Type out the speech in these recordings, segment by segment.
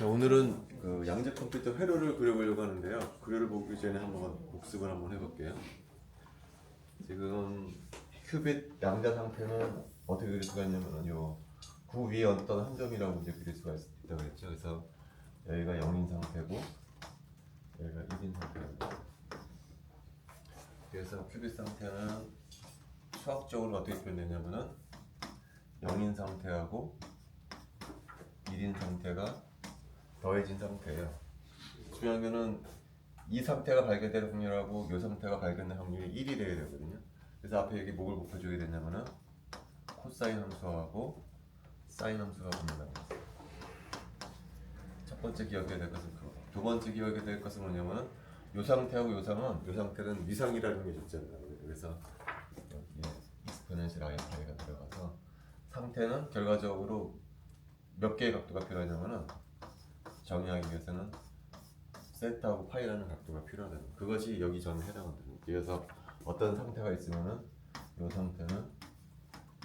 자, 오늘은 그 양자 컴퓨터 회로를 그려보려고 하는데요. 그려를 보기 전에 한번 복습을 한번 해볼게요. 지금 큐빗 양자 상태는 어떻게 그릴 수가 있냐면 구 위에 어떤 한 점이라고 이제 그릴 수가 있다고 그랬죠. 그래서 여기가 0인 상태고 여기가 1인 상태입니다. 그래서 큐빗 상태는 수학적으로 어떻게 표현되냐면은 0인 상태하고 1인 상태가 더해진 상태예요. 중요한 거는 이 상태가 발견될 확률하고 이 상태가 발견될 확률이 1이 되어야 되거든요. 그래서 앞에 여기 뭐를 곱해주게 되냐면은 코사인 함수하고 사인 함수가 붙는다고 했어요. 첫 번째 기억해야 될 것은 그거. 두 번째 기억해야 될 것은 뭐냐면은 이 상태하고 이 상태는 위상이라는 게 있잖아요. 그래서 여기에 익스포넨셜 i 파이가 들어가서 상태는 결과적으로 몇 개의 각도가 필요하냐면은 정의하기 위해서는 세타하고 파이라는 각도가 필요하다는 거. 그것이 여기 전에 해당한다는 거. 그래서 어떤 상태가 있으면은 이 상태는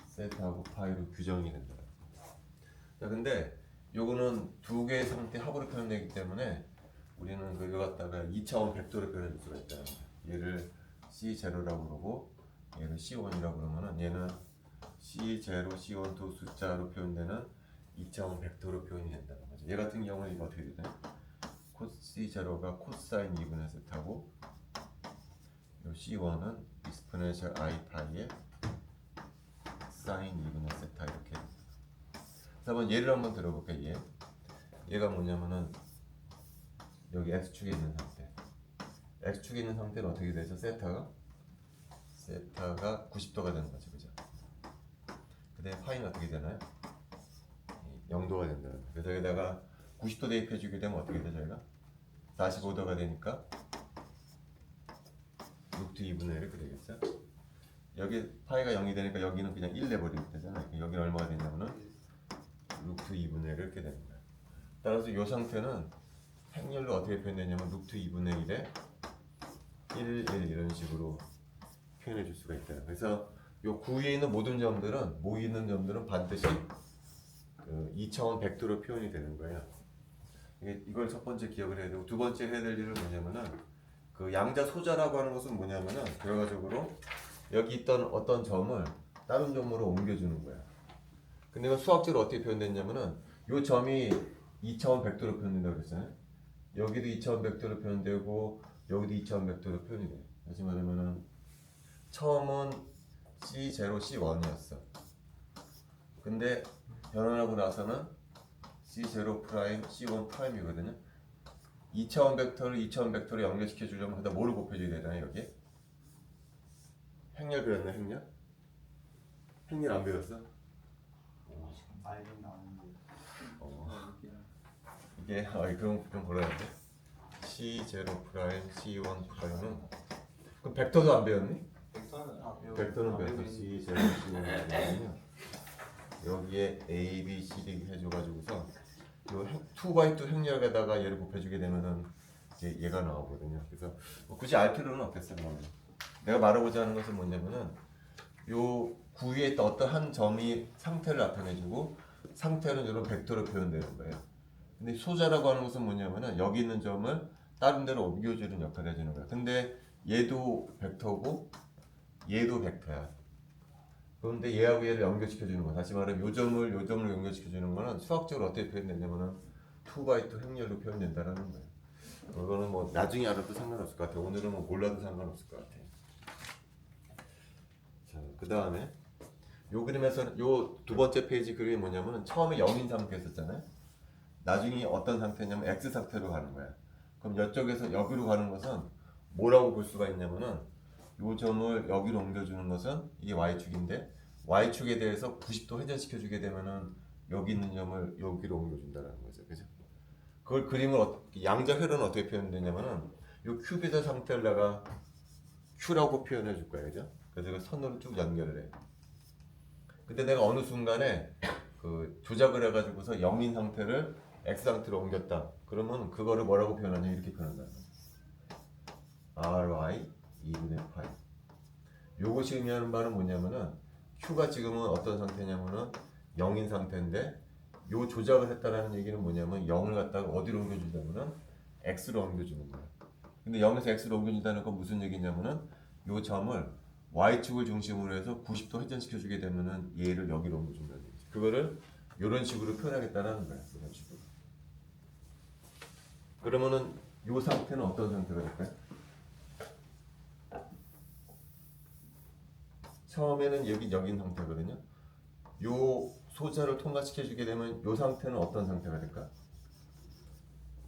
세타하고 파이로 규정이 된다. 자, 근데 요거는 두 개의 상태 합으로 표현되기 때문에 우리는 그거 갖다가 2차원 벡터로 표현해 줄 수가 있다는 거예요. 얘를 C0라고 그러고 얘를 C1이라고 그러면은 얘는 C0, C1 두 숫자로 표현되는 2차원 벡터로 표현이 된다는 거죠. 얘 같은 경우는 이거 어떻게 되나요? C0가 코사인 2분의 세타고 요 C1은 익스포넨셜 i 파이의 사인 2분의 세타 이렇게 됩니다. 자, 한번 예를 한번 들어볼게요. 얘가 뭐냐면은 여기 x축에 있는 상태. x축에 있는 상태는 어떻게 되죠? 세타가 90도가 되는 거죠, 그죠? 근데 파이는 어떻게 되나요? 0도가 된다는 거예요. 그래서 여기다가 90도 대입해 주게 되면 어떻게 되죠? 저희가 45도가 되니까 루트 2분의 1 이렇게 되겠죠? 여기 파이가 0이 되니까 여기는 그냥 1 내버리면 되잖아요. 여기는 얼마가 되냐면은 루트 2분의 1 이렇게 되는 거예요. 따라서 이 상태는 행렬로 어떻게 표현되냐면 루트 2분의 1에 1 이런 식으로 표현해 줄 수가 있다. 그래서 요 구위에 있는 모든 점들은 모이는 점들은 반드시 그 2차원 벡터로 표현이 되는 거예요. 이걸 첫 번째 기억을 해야 되고 두 번째 해야 될 일은 뭐냐면은 그 양자 소자라고 하는 것은 뭐냐면은 결과적으로 여기 있던 어떤 점을 다른 점으로 옮겨주는 거야. 근데 이건 수학적으로 어떻게 표현됐냐면은 요 점이 2차원 벡터로 표현된다고 그랬잖아요. 여기도 2차원 벡터로 표현되고 여기도 2차원 벡터로 표현이 돼요. 다시 말하면은 처음은 C0, C1이었어. 근데 변환하고 나서는 C0 프라임, C1 프라임이거든요. 2차원 벡터를 2차원 벡터로 연결시켜 주려면 그다 뭐를 곱해줘야 되잖아요, 여기. 행렬 배웠나, 행렬? 행렬 안 배웠어? 알긴 나왔는데 이게 그럼 좀 걸어야 돼. C0 프라임, C1 프라임은 그럼 벡터도 안 배웠니? 벡터는 배웠어. C0, C1 프라임은요. 여기에 A, B, C, D 해줘가지고서 요 2x2 행렬에다가 얘를 곱해주게 되면은 이제 얘가 나오거든요. 그래서 뭐 굳이 알 필요는 없겠어요. 내가 말하고자 하는 것은 뭐냐면은 요 구위에 있던 어떤 한 점이 상태를 나타내주고 상태는 이런 벡터로 표현되는 거예요. 근데 소자라고 하는 것은 뭐냐면은 여기 있는 점을 다른 데로 옮겨주는 역할을 해주는 거예요. 근데 얘도 벡터고 얘도 벡터야. 그런데 얘하고 얘를 연결시켜주는 거. 다시 말하면 요 점을 연결시켜주는 거는 수학적으로 어떻게 표현되냐면은 2x2 행렬로 표현된다는 거예요. 그거는 뭐 나중에 알아도 상관없을 것 같아요. 오늘은 뭐 몰라도 상관없을 것 같아요. 자, 그 다음에 요 그림에서는 요 두 번째 페이지 그림이 뭐냐면은 처음에 0인 상태였었잖아요. 나중에 어떤 상태냐면 X 상태로 가는 거야. 그럼 이쪽에서 여기로 가는 것은 뭐라고 볼 수가 있냐면은 요 점을 여기로 옮겨주는 것은 이게 Y축인데 Y축에 대해서 90도 회전시켜 주게 되면은 여기 있는 점을 여기로 옮겨준다는 거죠. 그죠? 그걸 그림을 양자 회로는 어떻게 표현되냐면은 요 큐빗의 상태를 내가 Q라고 표현해 줄 거야. 그죠? 그래서 이걸 선으로 쭉 연결을 해. 근데 내가 어느 순간에 그 조작을 해가지고서 0인 상태를 X 상태로 옮겼다. 그러면 그거를 뭐라고 표현하냐 이렇게 표현한다. RY 2분의 파이. 요것이 의미하는 바는 뭐냐면은 Q가 지금은 어떤 상태냐면은 0인 상태인데 요 조작을 했다라는 얘기는 뭐냐면 0을 갖다가 어디로 옮겨주냐면은 x로 옮겨주는 거야. 근데 0에서 x로 옮겨준다는 건 무슨 얘기냐면은 요 점을 y축을 중심으로 해서 90도 회전시켜 주게 되면은 얘를 여기로 옮겨준다는 얘기지. 그거를 이런 식으로 표현하겠다는 거야. 이런 식으로. 그러면은 요 상태는 어떤 상태가 될까요? 처음에는 여긴 상태거든요. 요 소자를 통과시켜 주게 되면 요 상태는 어떤 상태가 될까?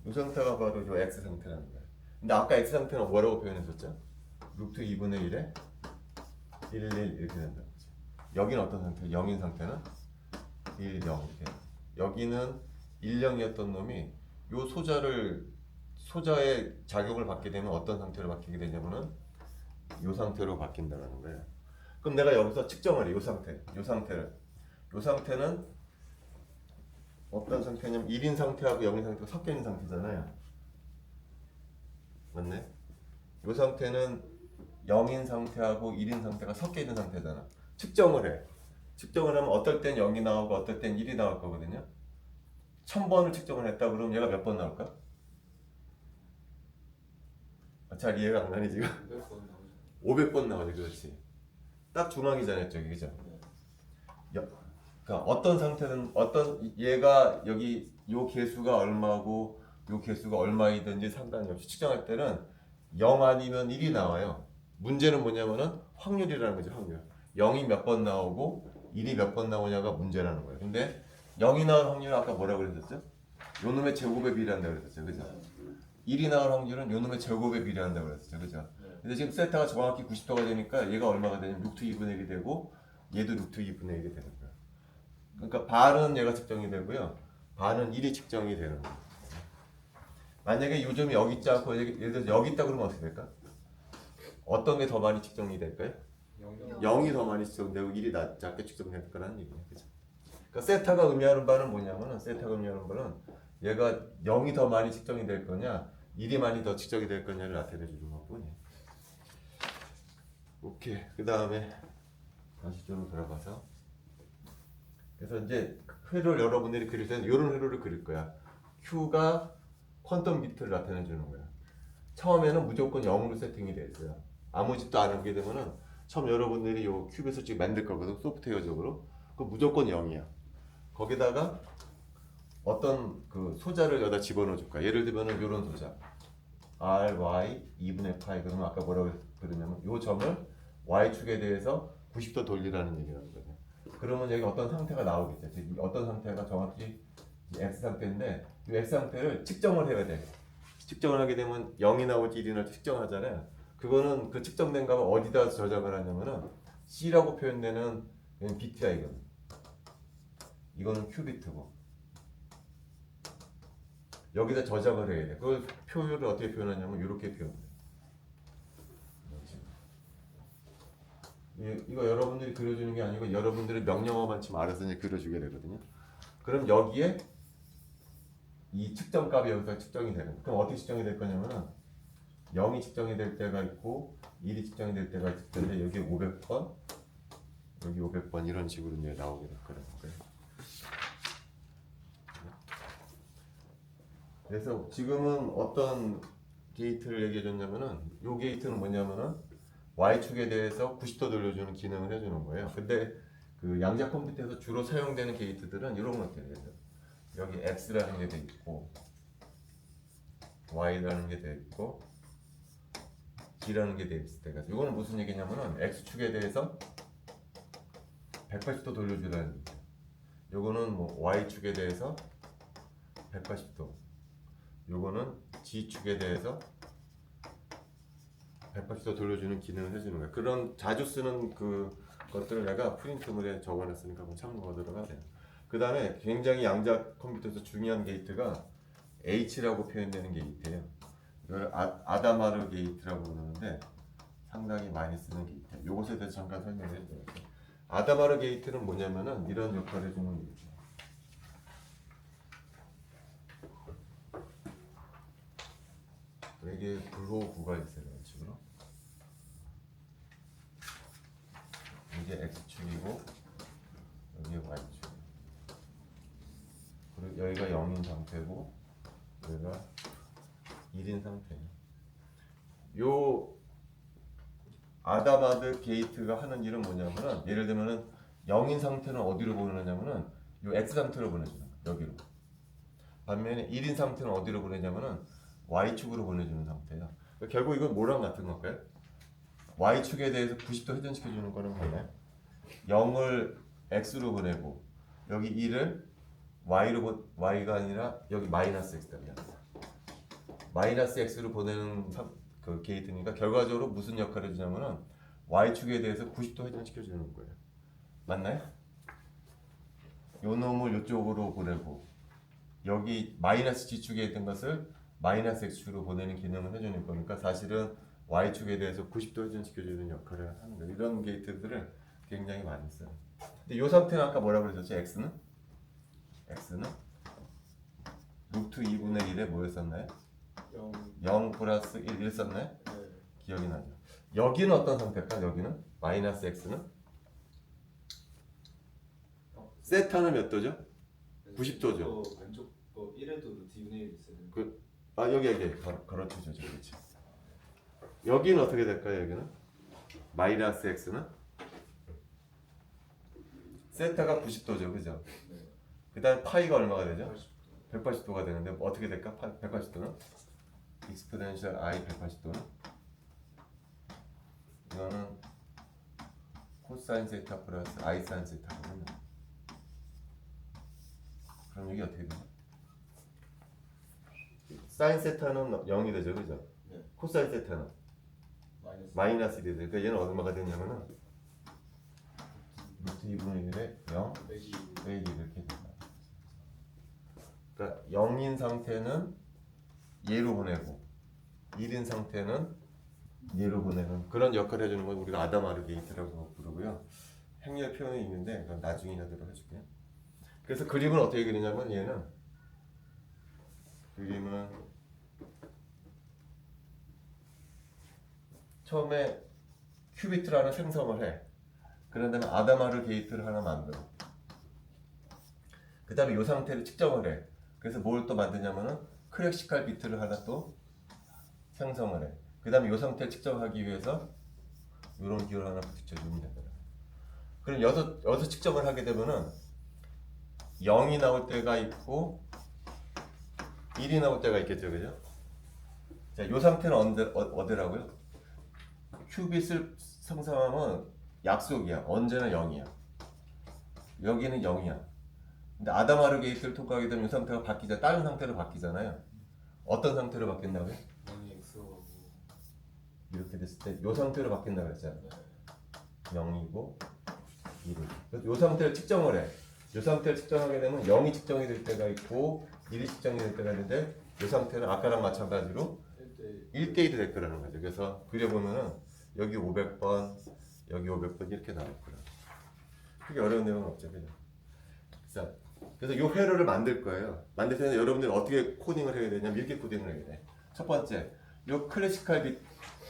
요 상태가 바로 요 x 상태라는 거야. 근데 아까 x 상태는 뭐라고 표현했었죠? 루트 2분의 1에 1, 1 이렇게 된다는 거죠. 여기는 어떤 상태? 0인 상태는 1, 0 이렇게. 여기는 1, 0이었던 놈이 요 소자의 작용을 받게 되면 어떤 상태로 바뀌게 되냐면은 요 상태로 바뀐다는 거예요. 그럼 내가 여기서 측정을 해. 요 상태를. 요 상태는 어떤 상태냐면 1인 상태하고 0인 상태가 섞여 있는 상태잖아요. 맞네? 요 상태는 0인 상태하고 1인 상태가 섞여 있는 상태잖아. 측정을 해. 측정을 하면 어떨 땐 0이 나오고 어떨 땐 1이 나올 거거든요. 1000번을 측정을 했다 그러면 얘가 몇 번 나올까? 잘 이해가 안 가니 지금? 500번 나오지. 그렇지. 딱 중앙이잖아요, 저기. 그죠? 그러니까 어떤 상태든 얘가 여기 요 개수가 얼마고 요 개수가 얼마이든지 상관이 없이 측정할 때는 0 아니면 1이 나와요. 문제는 뭐냐면은 확률이라는 거죠, 확률. 0이 몇 번 나오고 1이 몇 번 나오냐가 문제라는 거예요. 근데 0이 나올 확률은 아까 뭐라고 그랬었죠? 요 놈의 제곱에 비례한다고 그랬었죠. 그죠? 1이 나올 확률은 요 놈의 제곱에 비례한다고 그랬었죠. 그죠? 근데 지금 세타가 정확히 90도가 되니까 얘가 얼마가 되냐면 루트 2분의 1이 되고 얘도 루트 2분의 1이 되는 거예요. 그러니까 반은 얘가 측정이 되고요. 반은 1이 측정이 되는 거예요. 만약에 요점이 여기 있지 않고 예를 들어서 여기 있다 그러면 어떻게 될까? 어떤 게 더 많이 측정이 될까요? 0이 더 많이 측정되고 1이 작게 측정될 거라는 얘기예요. 그죠? 그러니까 세타가 의미하는 바는 뭐냐면은 세타가 의미하는 바는 얘가 0이 더 많이 측정이 될 거냐 1이 많이 더 측정이 될 거냐를 나타내 주는 것뿐이에요. 오케이. 그 다음에 다시 좀 들어가서 그래서 이제 회로를 여러분들이 그릴 때는 이런 회로를 그릴 거야. Q가 퀀텀 비트를 나타내 주는 거야. 처음에는 무조건 0으로 세팅이 돼 있어요. 아무 짓도 안 하게 되면은 처음 여러분들이 요 큐브에서 지금 만들 거거든. 소프트웨어적으로. 그 무조건 0이야. 거기다가 어떤 그 소자를 여기다 집어넣어 줄 거야. 예를 들면은 이런 소자. R, Y, 2분의 파이. 그러면 아까 뭐라고 그러냐면 요 점을 Y축에 대해서 90도 돌리라는 얘기라는 거죠. 그러면 여기 어떤 상태가 나오겠죠. 어떤 상태가 정확히 X 상태인데 이 X 상태를 측정을 해야 돼. 측정을 하게 되면 0이 나올지 1이 나올지 측정하잖아요. 그거는 그 측정된 값을 어디다 저장을 하냐면은 C라고 표현되는 비트야 이거는. 이거는 큐비트고 여기다 저장을 해야 돼. 그걸 표현을 어떻게 표현하냐면 이렇게 표현해. 이거 여러분들이 그려주는 게 아니고 여러분들이 명령어만 치면 알아서 이제 그려주게 되거든요. 그럼 여기에 이 측정값이 여기서 측정이 되는 거예요. 그럼 어떻게 측정이 될 거냐면은 0이 측정이 될 때가 있고 1이 측정이 될 때가 있을 텐데 여기 500번 여기 500번 이런 식으로 이제 나오게 될 거라는 거예요. 그래서 지금은 어떤 게이트를 얘기해 줬냐면은 이 게이트는 뭐냐면은 Y축에 대해서 90도 돌려주는 기능을 해주는 거예요. 근데 그 양자 컴퓨터에서 주로 사용되는 게이트들은 이런 것들이에요. 여기 X라는 게 돼 있고 Y라는 게 돼 있고 G라는 게 돼 있을 때가 이거는 무슨 얘기냐면은 X축에 대해서 180도 돌려주라는 얘기예요. 요거는 뭐 Y축에 대해서 180도 요거는 G축에 대해서 180도 돌려주는 기능을 해주는 거야. 그런 자주 쓰는 그 것들을 내가 프린트물에 적어놨으니까 한번 참고하도록 하세요. 그 다음에 굉장히 양자 컴퓨터에서 중요한 게이트가 H라고 표현되는 게이트예요. 이걸 아다마르 게이트라고 부르는데 상당히 많이 쓰는 게이트. 요것에 대해서 잠깐 설명을 해드릴게요. 아다마르 게이트는 뭐냐면은 이런 역할을 해주는 게이트. 이게 불호구가 있어요. 이런 식으로. 이게 X축이고 여기 Y축. 여기가 0인 상태고 여기가 1인 상태예요. 요 아담하드 게이트가 하는 일은 뭐냐면은 예를 들면은 0인 상태는 어디로 보내냐면은 요 X 상태로 보내주는 거예요. 여기로. 반면에 1인 상태는 어디로 보내냐면은 Y축으로 보내주는 상태예요. 그러니까 결국 이건 뭐랑 같은 걸까요? Y축에 대해서 90도 회전시켜주는 거는 뭐냐? 0을 X로 보내고 여기 1을 Y가 아니라 여기 마이너스 X다. 마이너스 X로 보내는 그 게이트니까 결과적으로 무슨 역할을 해주냐면은 Y축에 대해서 90도 회전시켜주는 거예요. 맞나요? 요 놈을 이쪽으로 보내고 여기 마이너스 G축에 있던 것을 마이너스 X축으로 보내는 기능을 해주는 거니까 사실은 Y축에 대해서 90도 회전시켜주는 역할을 하는 거예요. 이런 게이트들을 굉장히 많이 써요. 근데 이 상태는 아까 뭐라고 그랬었지? X는 루트 2분의 1에 뭐였었나요? 0 플러스 1 썼나요? 네. 기억이 나죠. 여기는 어떤 상태일까? 여기는 마이너스 X는 세타는 몇 도죠? 90도죠. 왼쪽 거 1에도 루트 2분의 1 있어야 되는 여기 걸어주죠. 그렇지. 여기는 어떻게 될까요? 여기는 마이너스 X는 세타가 90도죠. 그죠? 네. 그 다음에 파이가 얼마가 되죠? 80도. 180도가 되는데 어떻게 될까? 180도는 익스포넨셜 I 180도는 이거는 코사인 세타 플러스 I 사인 세타거든요. 그럼 이게 어떻게 되냐? 사인 세타는 0이 되죠, 그죠? 네. 코사인 세타는 마이너스 1이 되죠. 그러니까 얘는 얼마가 되냐면은 루트 2분의 1에 0 빼기 빼기 이렇게 된다. 그러니까 0인 상태는 얘로 보내고 1인 상태는 얘로 보내는 그런 역할을 해주는 건 우리가 아담하르 게이트라고 부르고요. 행렬 표현이 있는데 그건 나중에 하도록 해줄게요. 그래서 그림은 어떻게 그리냐면 얘는 그림은 처음에 큐비트를 하나 생성을 해. 그런 다음에 아담하르 게이트를 하나 만들어. 그 다음에 이 상태를 측정을 해. 그래서 뭘 또 만드냐면은 클래시컬 비트를 하나 또 생성을 해. 그 다음에 이 상태를 측정하기 위해서 이런 기호를 하나 붙여주면 되더라. 그럼 여기서 측정을 하게 되면은 0이 나올 때가 있고 1이 나올 때가 있겠죠, 그죠? 자, 이 상태는 어디라고요? 큐빗을 생성하면 약속이야. 언제나 0이야. 여기는 0이야. 근데 아담하르 게이트를 통과하게 되면 이 상태가 다른 상태로 바뀌잖아요. 어떤 상태로 바뀐다고요? 0이 X하고 이렇게 됐을 때 이 상태로 바뀐다 그랬잖아요. 네. 0이고 1이고. 그래서 이 상태를 측정을 해. 이 상태를 측정하게 되면 0이 측정이 될 때가 있고 1이 측정이 될 때가 있는데 이 상태는 아까랑 마찬가지로 1대 1대1이 될 거라는 거죠. 그래서 그려보면은 여기 500번, 여기 500번 이렇게 나올 거예요. 그게 어려운 내용은 없죠, 그죠? 자, 그래서 이 회로를 만들 거예요. 만들 때는 여러분들이 어떻게 코딩을 해야 되냐면 이렇게 코딩을 해야 돼. 첫 번째, 이 클래시컬 빗,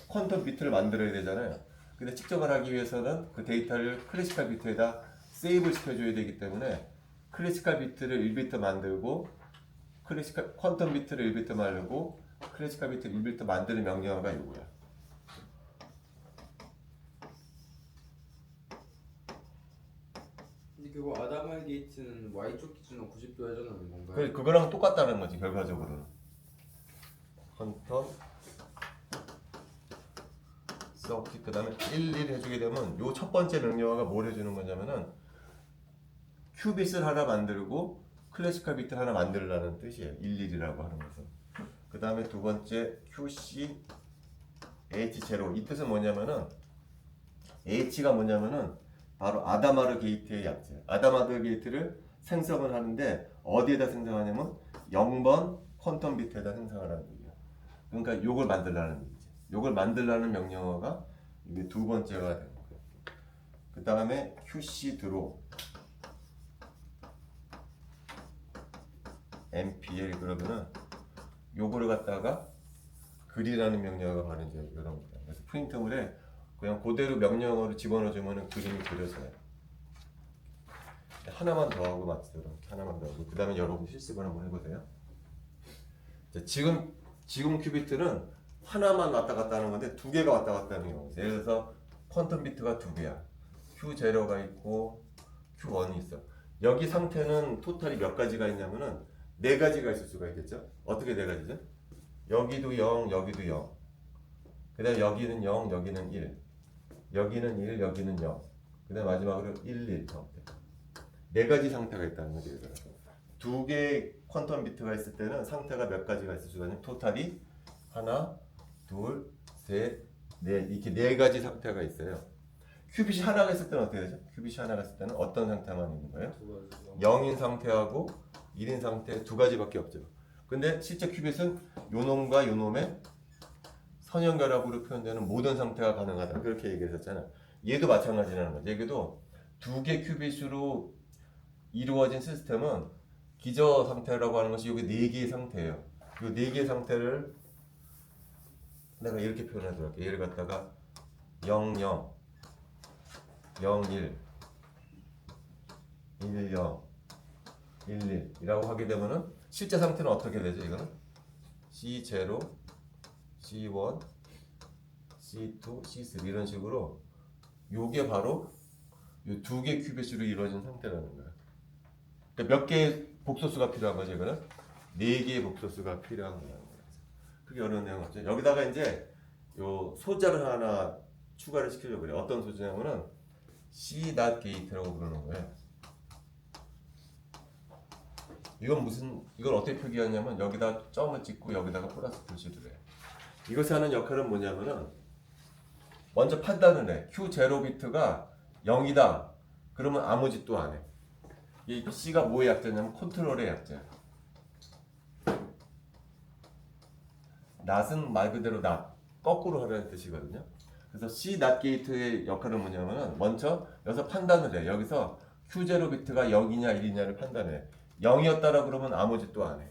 퀀텀 비트를 만들어야 되잖아요. 근데 측정을 하기 위해서는 그 데이터를 클래시컬 비트에다 세이브 시켜줘야 되기 때문에 클래시컬 비트를 1비트 만들고 퀀텀 비트를 1비트 만들고 클래시컬 비트 1비트 만드는 명령어가 이거야. 근데 그거 아담하르 게이트는 Y쪽 기준으로 90도 회전하는 건가요? 그거랑 똑같다는 거지 결과적으로는. 퀀텀 서킷 그 다음에 1, 1 해주게 되면 요 첫 번째 명령어가 뭘 해주는 거냐면은 큐빗을 하나 만들고 클래시컬 비트 하나 만들라는 뜻이에요. 1, 1이라고 하는 것은. 그 다음에 두 번째 QC H0 이 뜻은 뭐냐면은 H가 뭐냐면은 바로 아담하르 게이트의 약자예요. 아담하르 게이트를 생성을 하는데 어디에다 생성하냐면 0번 퀀텀 비트에다 생성을 하는 거예요. 그러니까 요걸 만들라는 얘기죠. 요걸 만들라는 명령어가 이게 두 번째가 되는 거예요. 그 다음에 QC 드로 MPL 그러면은 요거를 갖다가 글이라는 명령어가 바로 이제 이런 거예요. 그래서 프린트물에 그냥 그대로 명령어를 집어넣어주면 그림이 그려져요. 하나만 더하고 맞추도록 하나만 더하고 그 다음에 여러분 실습을 한번 해보세요. 자, 지금 큐비트는 하나만 왔다 갔다 하는 건데 두 개가 왔다 갔다 하는 경우 있어요. 예를 들어서 퀀텀 비트가 두 개야. Q0가 있고 Q1이 있어. 여기 상태는 토탈이 몇 가지가 있냐면은 네 가지가 있을 수가 있겠죠. 어떻게 네 가지죠? 여기도 0, 여기도 0. 그 다음에 여기는 0, 여기는 1. 여기는 1, 여기는 0. 그 다음에 마지막으로 1, 1 상태. 네 가지 상태가 있다는 거죠. 두 개의 퀀텀 비트가 있을 때는 상태가 몇 가지가 있을 수가 있냐면 토탈이 하나, 둘, 셋, 넷 이렇게 네 가지 상태가 있어요. 큐빗이 하나가 있을 때는 어떻게 되죠? 큐빗이 하나가 있을 때는 어떤 상태만 있는 거예요? 0인 상태하고 1인 상태 두 가지밖에 없죠. 근데 실제 큐빗은 요놈과 요놈의 선형결합으로 표현되는 모든 상태가 가능하다. 그렇게 얘기했었잖아요. 얘도 마찬가지라는 거죠. 얘도 두 개 큐빗으로 이루어진 시스템은 기저 상태라고 하는 것이 여기 네 개의 상태예요. 이 네 개의 상태를 내가 이렇게 표현하도록 할게요. 얘를 갖다가 0, 0, 0, 1, 1, 0, 1, 1이라고 하게 되면은 실제 상태는 어떻게 되죠? 이거는 C0, C1, C2, C3 이런 식으로 요게 바로 이 두 개 큐빗으로 이루어진 상태라는 거예요. 그러니까 몇 개의 복소수가 필요한 거죠? 이거는 네 개의 복소수가 필요한 거예요. 그게 어려운 내용 없죠. 여기다가 이제 요 소자를 하나 추가를 시키려고 그래요. 어떤 소자냐면은 C not gate라고 부르는 거예요. 이건 어떻게 표기하냐면 여기다 점을 찍고 여기다가 플러스 표시를 해요. 이것이 하는 역할은 뭐냐면은 먼저 판단을 해. Q0 비트가 0이다. 그러면 아무 짓도 안 해. 이 C가 뭐의 약자냐면 컨트롤의 약자야. not은 말 그대로 not, 거꾸로 하라는 뜻이거든요. 그래서 C not gate의 역할은 뭐냐면은 먼저 여기서 판단을 해. 여기서 Q0 비트가 0이냐 1이냐를 판단해. 0이었다라 그러면 아무 짓도 안 해.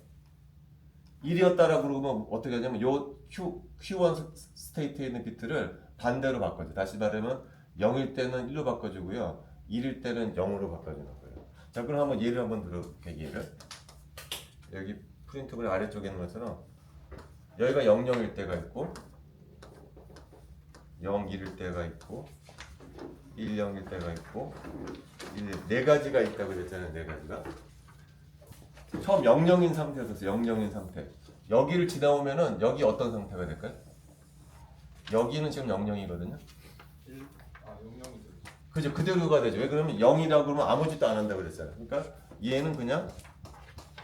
1이었다라 그러면 어떻게 하냐면 요 Q1 스테이트에 있는 비트를 반대로 바꿔줘. 다시 말하면 0일 때는 1로 바꿔주고요. 1일 때는 0으로 바꿔주는 거예요. 자, 그럼 한번 예를 한번 들어볼게요. 예를. 여기 프린트블 아래쪽에 있는 것처럼 여기가 00일 때가 있고 01일 때가 있고 10일 때가 있고 네 가지가 있다고 그랬잖아요. 네 가지가. 처음 00인 상태였었어요. 00인 상태. 여기를 지나오면은 여기 어떤 상태가 될까요? 여기는 지금 00이거든요. 0명이 되죠. 그죠? 그대로가 되죠. 왜 그러면 0이라고 그러면 아무 짓도 안 한다고 그랬잖아요. 그러니까 얘는 그냥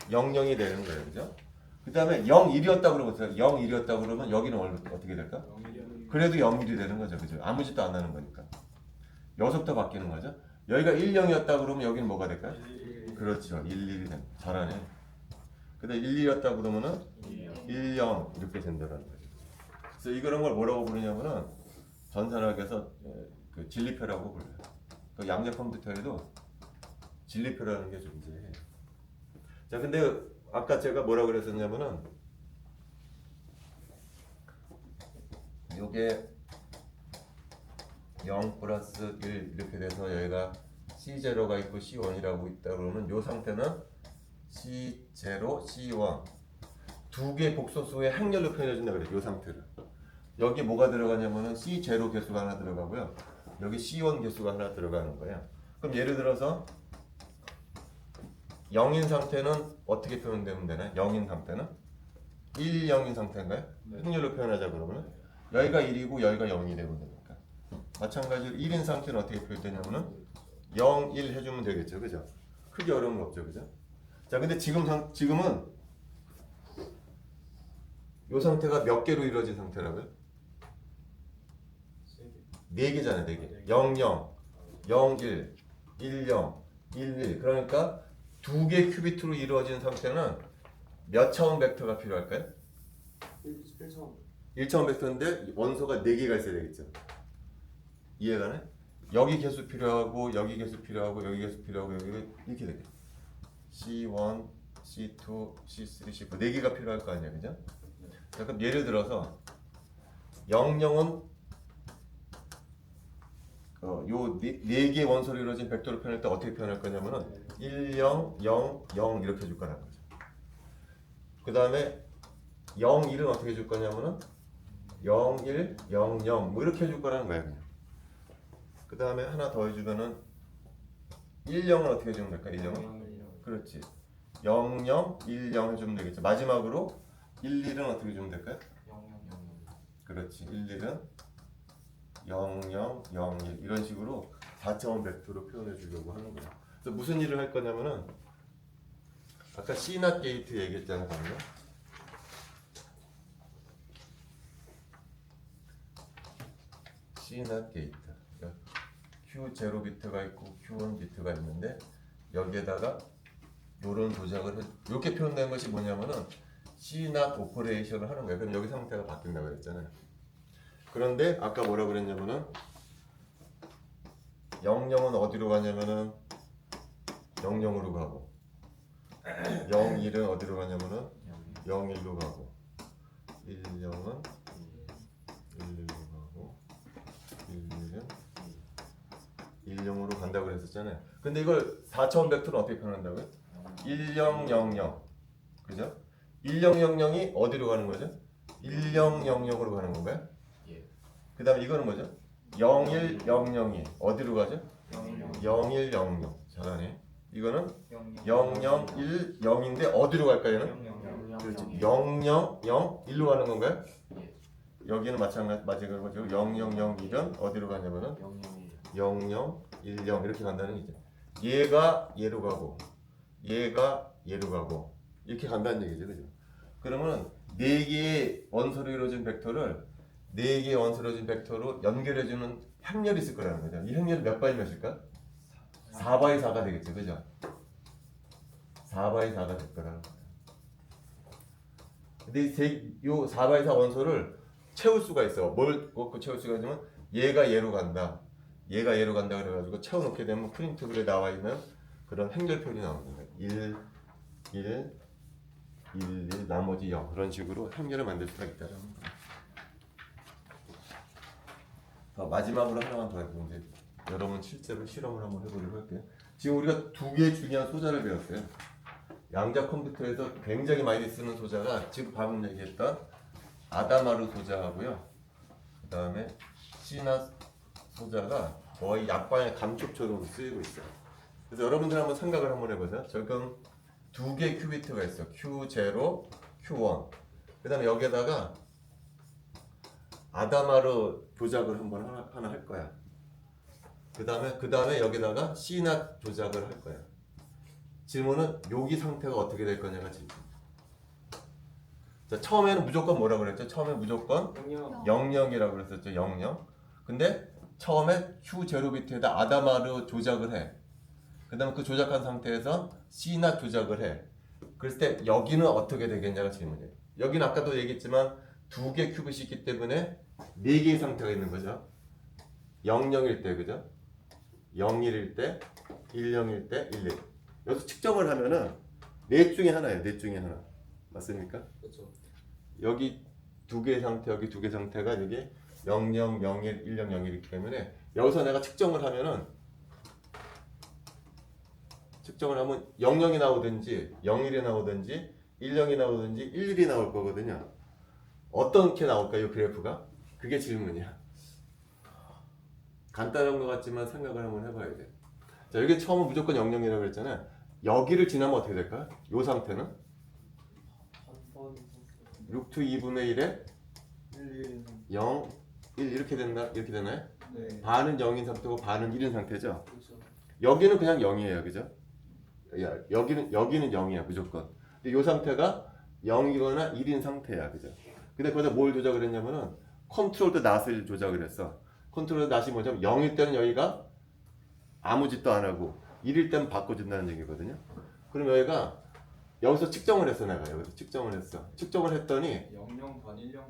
00이 되는 거예요. 그죠? 그 다음에 01이었다고 그러면 01이었다고 그러면 여기는 어떻게 될까? 0일이 그래도 01이 되는 거죠. 그죠? 아무 짓도 안 하는 거니까. 여기서부터 바뀌는 거죠. 여기가 10이었다고 그러면 여기는 뭐가 될까요? 1, 그렇죠. 11이 된. 잘하네. 근데 12였다고 그러면은 10 이렇게 된다는 거죠. 그래서 이런 걸 뭐라고 부르냐면은 전산학에서 그 진리표라고 불러요. 그 양자 컴퓨터에도 진리표라는 게 존재해요. 자, 근데 아까 제가 뭐라고 그랬었냐면은 요게 0 플러스 1 이렇게 돼서 여기가 C0가 있고 C1이라고 있다 그러면 요 상태는 C0, C1 두 개 복소수의 행렬로 표현해준다 그래요. 요 상태를. 여기 뭐가 들어가냐면은 C0 개수가 하나 들어가고요. 여기 C1 개수가 하나 들어가는 거예요. 그럼 예를 들어서 0인 상태는 어떻게 표현되면 되나요? 0인 상태는 1, 0인 상태인가요? 행렬로 표현하자 그러면 여기가 1이고 여기가 0이 되면 되니까 마찬가지로 1인 상태는 어떻게 표현되냐면은 0, 1 해주면 되겠죠. 그죠? 크게 어려운 거 없죠. 그죠? 자, 근데 지금은 이 상태가 몇 개로 이루어진 상태라고요? 4개잖아요. 4개. 0, 0, 0, 1, 1, 0, 1, 1. 그러니까 두 개 큐비트로 이루어진 상태는 몇 차원 벡터가 필요할까요? 1차원. 1차원 벡터인데 원소가 4개가 있어야 되겠죠. 이해가네? 여기 개수 필요하고 여기 개수 필요하고 여기 개수 필요하고 여기 이렇게 되겠죠. C1, C2, C3, C4 4개가 필요할 거 아니야. 그죠? 자, 그럼 예를 들어서 00은 요 4개의 원소로 이루어진 벡터로 표현할 때 어떻게 표현할 거냐면은 1, 0, 0, 0 이렇게 줄 거라는 거죠. 그 다음에 0, 1은 어떻게 줄 거냐면은 0, 1, 0, 0 뭐 이렇게 줄 거라는 거야 그냥. 그 다음에 하나 더 해주면은 1, 0은 어떻게 해주면 될까? 1, 0은? 그렇지. 0, 0, 1, 0 해주면 되겠죠. 마지막으로 1, 1은 어떻게 해주면 될까요? 0. 그렇지. 1, 1은 0, 0, 0, 1 이런 식으로 4차원 벡터로 표현해 주려고 하는 거야. 그래서 무슨 일을 할 거냐면은 아까 C낫 게이트 얘기했잖아 방금. C낫 게이트. 그러니까 Q0 비트가 있고 Q1 비트가 있는데 여기에다가 요런 조작을 이렇게 표현된 것이 뭐냐면은 C낫 오퍼레이션을 하는 거야. 그럼 여기 상태가 바뀐다고 그랬잖아요. 그런데 아까 뭐라 그랬냐면은 00은 어디로 가냐면은 00으로 가고 01은 어디로 가냐면은 01로 가고 10은 11로 가고 11은 10으로 간다고 그랬었잖아요. 근데 이걸 4차원 벡터는 어떻게 표현한다고요? 1000 그죠? 1000이 어디로 가는 거죠? 1000으로 가는 건가요? 예. 그 다음에 이거는 뭐죠? 0100이 어디로 가죠? 0100 잘하네. 이거는 0010인데 어디로 갈까요? 얘는? 그렇지. 000일로 가는 건가요? 예. 여기는 마찬가지로 0001은 어디로 가냐면은 0010 이렇게 간다는 얘기죠. 얘가 얘로 가고 얘가 얘로 가고 이렇게 간다는 얘기죠. 그죠? 그러면 4개의 원소로 이루어진 벡터를 4개의 원소로 이루어진 벡터로 연결해주는 행렬이 있을 거라는 거죠. 이 행렬이 몇 바이 몇일까? 4바이 4가 되겠죠. 그죠? 4바이 4가 될 거라는 거예요. 근데 이 4바이 4 원소를 채울 수가 있어. 뭘 갖고 채울 수가 있냐면 얘가 얘로 간다. 얘가 얘로 간다 그래가지고 채워놓게 되면 프린트 글에 나와 있는 그런 행렬 표현이 나오는 거예요. 1, 1, 1, 나머지 0 그런 식으로 행렬을 만들 수가 있다는 거예요. 마지막으로 하나만 더 해보면 이제 여러분 실제로 실험을 한번 해보려고 할게요. 지금 우리가 2개의 중요한 소자를 배웠어요. 양자 컴퓨터에서 굉장히 많이 쓰는 소자가 지금 방금 얘기했던 아다마루 소자하고요. 그 다음에 C낫 소자가 거의 약방의 감촉처럼 쓰이고 있어요. 그래서 여러분들 한번 생각을 한번 해보세요. 지금 2개의 큐비트가 있어. Q0, Q1. 그 다음에 여기에다가 아다마루 조작을 한번 하나 할 거야. 그 다음에 여기다가 C낫 조작을 할 거야. 질문은 여기 상태가 어떻게 될 거냐가 질문. 자, 처음에는 무조건 뭐라 그랬죠? 처음에 무조건 00이라고 그랬었죠. 00. 근데 처음에 Q0 비트에다 아다마루 조작을 해. 그 다음에 그 조작한 상태에서 C낫 조작을 해. 그랬을 때 여기는 어떻게 되겠냐가 질문이에요. 여기는 아까도 얘기했지만 2개 큐빗이 있기 때문에 4개의 상태가 있는 거죠. 00일 때, 그죠? 01일 때, 10일 때, 11. 여기서 측정을 하면은 넷 중에 하나예요. 넷 중에 하나. 맞습니까? 그렇죠. 여기 2개의 상태, 여기 2개 상태가 이게 00, 01, 10, 01이기 때문에 여기서 내가 측정을 하면은 00이 나오든지 01이 나오든지 10이 나오든지 11이 나올 거거든요. 어떻게 나올까요? 그래프가? 그게 질문이야. 간단한 것 같지만 생각을 한번 해봐야 돼. 자, 여기 처음은 무조건 00이라고 그랬잖아요. 여기를 지나면 어떻게 될까요? 이 상태는? 6 2분의 1에 0, 1 이렇게 된다, 이렇게 되나요? 네. 반은 0인 상태고 반은 1인 상태죠. 그렇죠. 여기는 그냥 0이에요, 그죠? 여기는 0이야 무조건. 근데 이 상태가 0이거나 1인 상태야, 그죠? 근데 거기다 뭘 조작을 했냐면은 컨트롤 더 낫을 조작을 했어. 컨트롤 더 낫이 뭐냐면 0일 때는 여기가 아무 짓도 안 하고 1일 때는 바꿔준다는 얘기거든요. 그럼 여기서 측정을 했어. 내가 여기서 측정을 했어. 측정을 했더니 00반 10반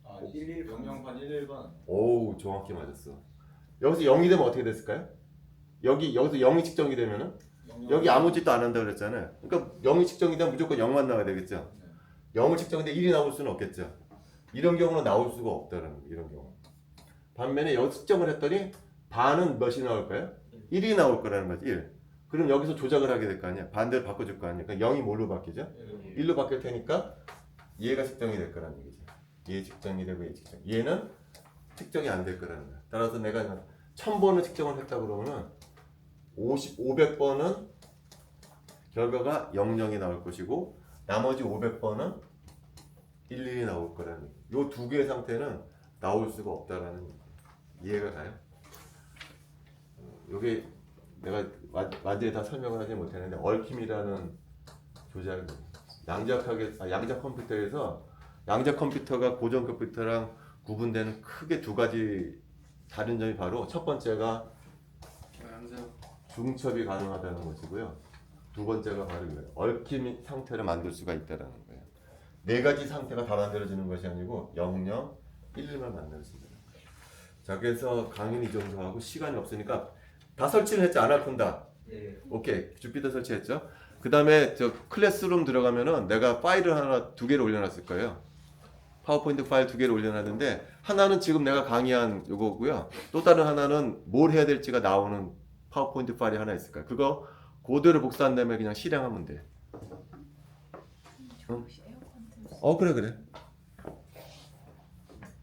00반 11반 오우 정확히 맞았어. 여기서 0이 되면 어떻게 됐을까요? 여기서 0이 측정이 되면은 여기 아무 짓도 안 한다고 그랬잖아요. 그러니까 0이 측정이 되면 무조건 0만 나와야 되겠죠. 0을 측정했는데 1이 나올 수는 없겠죠. 이런 경우는 나올 수가 없다는 거예요. 이런 경우. 반면에 여기 측정을 했더니 반은 몇이 나올까요? 1이 나올 거라는 거지. 1. 그럼 여기서 조작을 하게 될 거 아니야. 반대로 바꿔줄 거 아니야. 그러니까 0이 뭘로 바뀌죠? 1로 바뀔 테니까 얘가 측정이 될 거라는 얘기지. 얘 측정이 되고 얘 측정. 얘는 측정이 안 될 거라는 거야. 따라서 내가 1000번을 측정을 했다 그러면은 500번은 결과가 00이 나올 것이고 나머지 500번은 11이 나올 거라는 얘기. 요 두 개의 상태는 나올 수가 없다라는 얘기. 이해가 가요? 요게 내가 완전히 다 설명을 하지 못했는데 얽힘이라는 조작이 양자 컴퓨터에서 양자 컴퓨터가 고전 컴퓨터랑 구분되는 크게 두 가지 다른 점이 바로 첫 번째가 중첩이 가능하다는 것이고요. 두 번째가 바로 이거예요. 얽힘 상태를 만들 수가 있다는 거예요. 네 가지 상태가 다 만들어지는 것이 아니고 00, 11만 만들 수 있는 거예요. 자, 그래서 강의는 이 정도 하고 시간이 없으니까 다 설치를 했지 아나콘다. 네. 오케이, 주피터 설치했죠. 그 다음에 저 클래스룸 들어가면은 내가 파일을 두 개를 올려놨을 거예요. 파워포인트 파일 두 개를 올려놨는데 하나는 지금 내가 강의한 요거고요. 또 다른 하나는 뭘 해야 될지가 나오는 파워포인트 파일이 하나 있을 거예요. 그거 코드를 복사한 다음에 그냥 실행하면 돼. 혹시 에어컨 틀 수 그래.